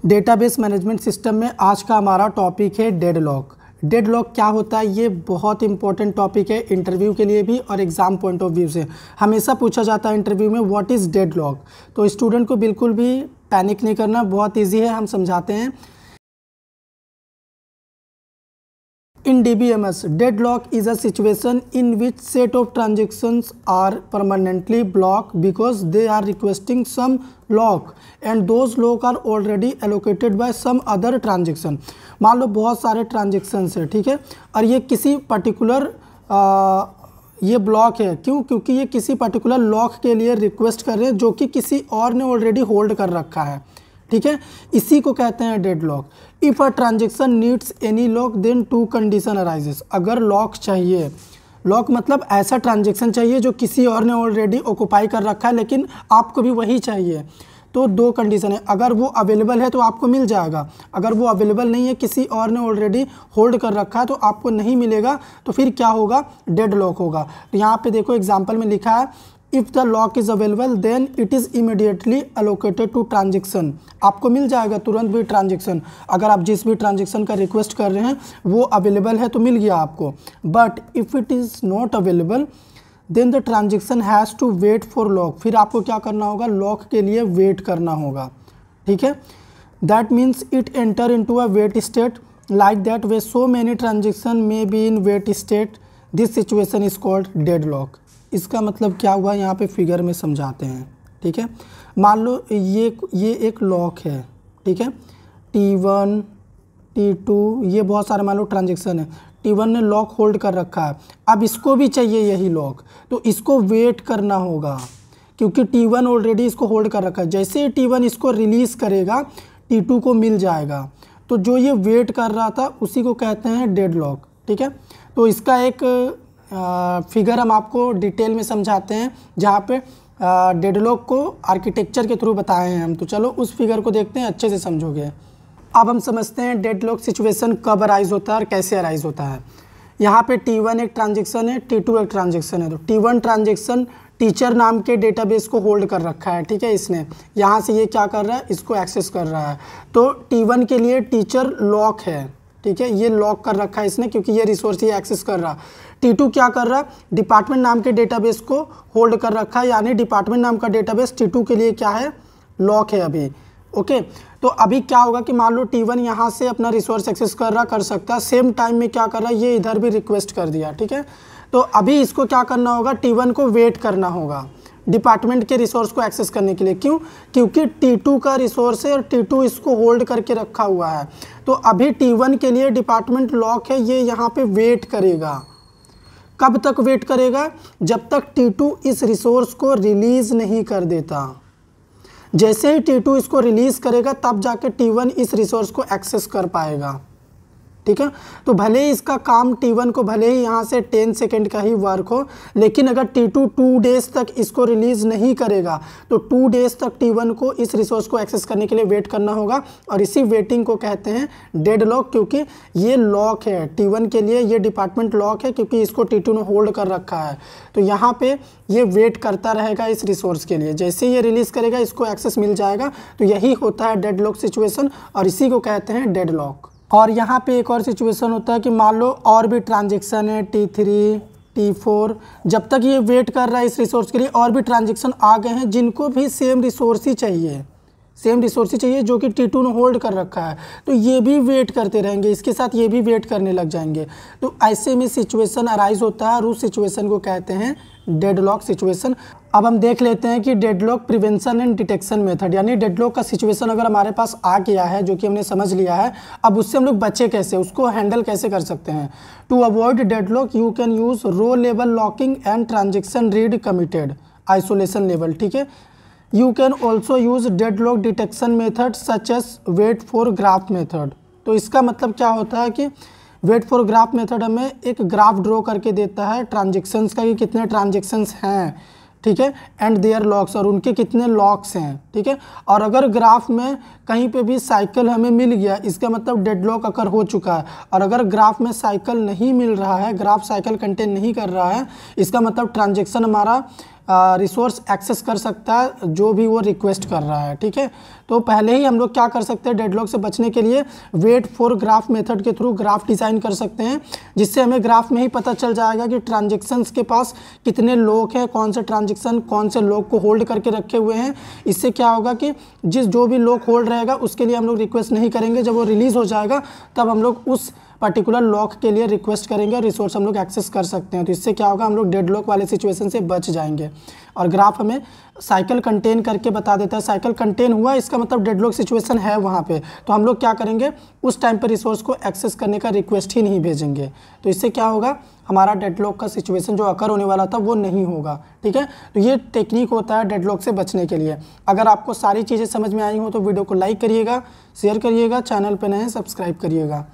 Database management system में आज का हमारा टॉपिक है डेडलॉक। डेडलॉक क्या होता है, ये बहुत इंपॉर्टेंट टॉपिक है इंटरव्यू के लिए भी और एग्ज़ाम पॉइंट ऑफ व्यू से। हमेशा पूछा जाता है इंटरव्यू में व्हाट इज़ डेडलॉक। तो स्टूडेंट को बिल्कुल भी पैनिक नहीं करना, बहुत ईजी है, हम समझाते हैं। In DBMS, deadlock is a situation in which set of transactions are permanently blocked because they are requesting some lock and those lock are already allocated by some other transaction। मान लो बहुत सारे transactions है, ठीक है, और ये किसी particular ये ब्लॉक है। क्यों? क्योंकि ये किसी पर्टिकुलर लॉक के लिए रिक्वेस्ट कर रहे हैं जो कि किसी और ने ऑलरेडी होल्ड कर रखा है, ठीक है। इसी को कहते हैं deadlock. If a transaction needs any lock then two condition arises. अगर लॉक चाहिए, लॉक मतलब ऐसा ट्रांजेक्शन चाहिए जो किसी और ने ऑलरेडी ऑक्यूपाई कर रखा है लेकिन आपको भी वही चाहिए, तो दो कंडीशन है। अगर वो अवेलेबल है तो आपको मिल जाएगा, अगर वो अवेलेबल नहीं है, किसी और ने ऑलरेडी होल्ड कर रखा है, तो आपको नहीं मिलेगा, तो फिर क्या होगा? डेडलॉक होगा। तो यहाँ पे देखो एग्जाम्पल में लिखा है if the lock is available then it is immediately allocated to transaction. आपको मिल जाएगा तुरंत भी ट्रांजेक्शन। अगर आप जिस भी ट्रांजेक्शन का रिक्वेस्ट कर रहे हैं वो अवेलेबल है तो मिल गया आपको। But if it is not available then the transaction has to wait for lock. फिर आपको क्या करना होगा? लॉक के लिए वेट करना होगा, ठीक है। That means it enter into a wait state like that way so many transaction may be in wait state. This situation is called deadlock. इसका मतलब क्या हुआ, यहाँ पे फिगर में समझाते हैं, ठीक है। मान लो ये एक लॉक है, ठीक है, T1 T2 ये बहुत सारे मान लो ट्रांजेक्शन है। T1 ने लॉक होल्ड कर रखा है, अब इसको भी चाहिए यही लॉक, तो इसको वेट करना होगा क्योंकि T1 ऑलरेडी इसको होल्ड कर रखा है। जैसे ही T1 इसको रिलीज़ करेगा T2 को मिल जाएगा। तो जो ये वेट कर रहा था उसी को कहते हैं डेडलॉक, ठीक है। तो इसका एक फिगर हम आपको डिटेल में समझाते हैं जहाँ पे डेडलॉक को आर्किटेक्चर के थ्रू बताए हैं हम। तो चलो उस फिगर को देखते हैं, अच्छे से समझोगे। अब हम समझते हैं डेडलॉक सिचुएशन कब अराइज होता है और कैसे अराइज होता है। यहाँ पे T1 एक ट्रांजेक्शन है, T2 एक ट्रांजेक्शन है। तो T1 ट्रांजेक्शन टीचर नाम के डेटाबेस को होल्ड कर रखा है, ठीक है। इसने यहाँ से ये क्या कर रहा है? इसको एक्सेस कर रहा है। तो T1 के लिए टीचर लॉक है, ठीक है, ये लॉक कर रखा है इसने क्योंकि ये रिसोर्स ये एक्सेस कर रहा। T2 क्या कर रहा? डिपार्टमेंट नाम के डेटाबेस को होल्ड कर रखा है, यानी डिपार्टमेंट नाम का डेटाबेस T2 के लिए क्या है? लॉक है अभी, ओके। तो अभी क्या होगा कि मान लो T1 यहाँ से अपना रिसोर्स एक्सेस कर सकता है, सेम टाइम में क्या कर रहा है? ये इधर भी रिक्वेस्ट कर दिया, ठीक है। तो अभी इसको क्या करना होगा? T1 को वेट करना होगा डिपार्टमेंट के रिसोर्स को एक्सेस करने के लिए। क्यों? क्योंकि T2 का रिसोर्स है और T2 इसको होल्ड करके रखा हुआ है। तो अभी T1 के लिए डिपार्टमेंट लॉक है, ये यहाँ पे वेट करेगा। कब तक वेट करेगा? जब तक T2 इस रिसोर्स को रिलीज़ नहीं कर देता। जैसे ही T2 इसको रिलीज़ करेगा तब जाके T1 इस रिसोर्स को एक्सेस कर पाएगा, ठीक है। तो भले ही इसका काम T1 को भले ही यहाँ से 10 सेकेंड का ही वर्क हो, लेकिन अगर T2 2 डेज़ तक इसको रिलीज़ नहीं करेगा तो 2 डेज़ तक T1 को इस रिसोर्स को एक्सेस करने के लिए वेट करना होगा। और इसी वेटिंग को कहते हैं डेडलॉक, क्योंकि ये लॉक है T1 के लिए, ये डिपार्टमेंट लॉक है क्योंकि इसको T2 ने होल्ड कर रखा है। तो यहाँ पर ये वेट करता रहेगा इस रिसोर्स के लिए, जैसे ये रिलीज़ करेगा इसको एक्सेस मिल जाएगा। तो यही होता है डेडलॉक सिचुएशन और इसी को कहते हैं डेडलॉक। और यहाँ पे एक और सिचुएशन होता है कि मान लो और भी ट्रांजेक्शन है T3 T4, जब तक ये वेट कर रहा है इस रिसोर्स के लिए और भी ट्रांजेक्शन आ गए हैं जिनको भी सेम रिसोर्स ही चाहिए, सेम रिसोर्स ही चाहिए जो कि T2 ने होल्ड कर रखा है। तो ये भी वेट करते रहेंगे, इसके साथ ये भी वेट करने लग जाएंगे। तो ऐसे में सिचुएशन अराइज होता है और उस सिचुएशन को कहते हैं डेडलॉक सिचुएशन। अब हम देख लेते हैं कि deadlock prevention and detection method, यानी डेडलॉक का सिचुएशन अगर हमारे पास आ गया है जो कि हमने समझ लिया है, अब उससे हम लोग बचे कैसे, उसको हैंडल कैसे कर सकते हैं। To avoid deadlock you can use row level locking and transaction read committed isolation level, ठीक है। You can also use deadlock detection method such as wait for graph method. तो इसका मतलब क्या होता है कि वेट फॉर ग्राफ मेथड हमें एक ग्राफ ड्रॉ करके देता है ट्रांजेक्शन्स का कि कितने ट्रांजेक्शन्स हैं, ठीक है, एंड देयर लॉक्स, और उनके कितने लॉक्स हैं, ठीक है। और अगर ग्राफ में कहीं पे भी साइकिल हमें मिल गया, इसका मतलब डेडलॉक अकर हो चुका है। और अगर ग्राफ में साइकिल नहीं मिल रहा है, ग्राफ साइकिल कंटेन नहीं कर रहा है, इसका मतलब ट्रांजेक्शन हमारा रिसोर्स एक्सेस कर सकता है जो भी वो रिक्वेस्ट कर रहा है। ठीक है, तो पहले ही हम लोग क्या कर सकते हैं, डेडलॉक से बचने के लिए वेट फॉर ग्राफ मेथड के थ्रू ग्राफ डिज़ाइन कर सकते हैं, जिससे हमें ग्राफ में ही पता चल जाएगा कि ट्रांजेक्शन्स के पास कितने लोग हैं, कौन से ट्रांजेक्शन कौन से लोग को होल्ड करके रखे हुए हैं। इससे क्या होगा कि जो भी लोग होल्ड रहेगा उसके लिए हम लोग रिक्वेस्ट नहीं करेंगे, जब वो रिलीज़ हो जाएगा तब हम लोग उस पर्टिकुलर लॉक के लिए रिक्वेस्ट करेंगे और रिसोर्स हम लोग एक्सेस कर सकते हैं। तो इससे क्या होगा, हम लोग डेडलॉक वाले सिचुएशन से बच जाएंगे। और ग्राफ हमें साइकिल कंटेन करके बता देता है, साइकिल कंटेन हुआ इसका मतलब डेडलॉक सिचुएशन है वहाँ पे, तो हम लोग क्या करेंगे, उस टाइम पर रिसोर्स को एक्सेस करने का रिक्वेस्ट ही नहीं भेजेंगे। तो इससे क्या होगा, हमारा डेडलॉक का सिचुएशन जो अकर होने वाला था वो नहीं होगा। ठीक है, तो ये टेक्निक होता है डेडलॉक से बचने के लिए। अगर आपको सारी चीज़ें समझ में आई हो तो वीडियो को लाइक करिएगा, शेयर करिएगा, चैनल पर नए हैं सब्सक्राइब करिएगा।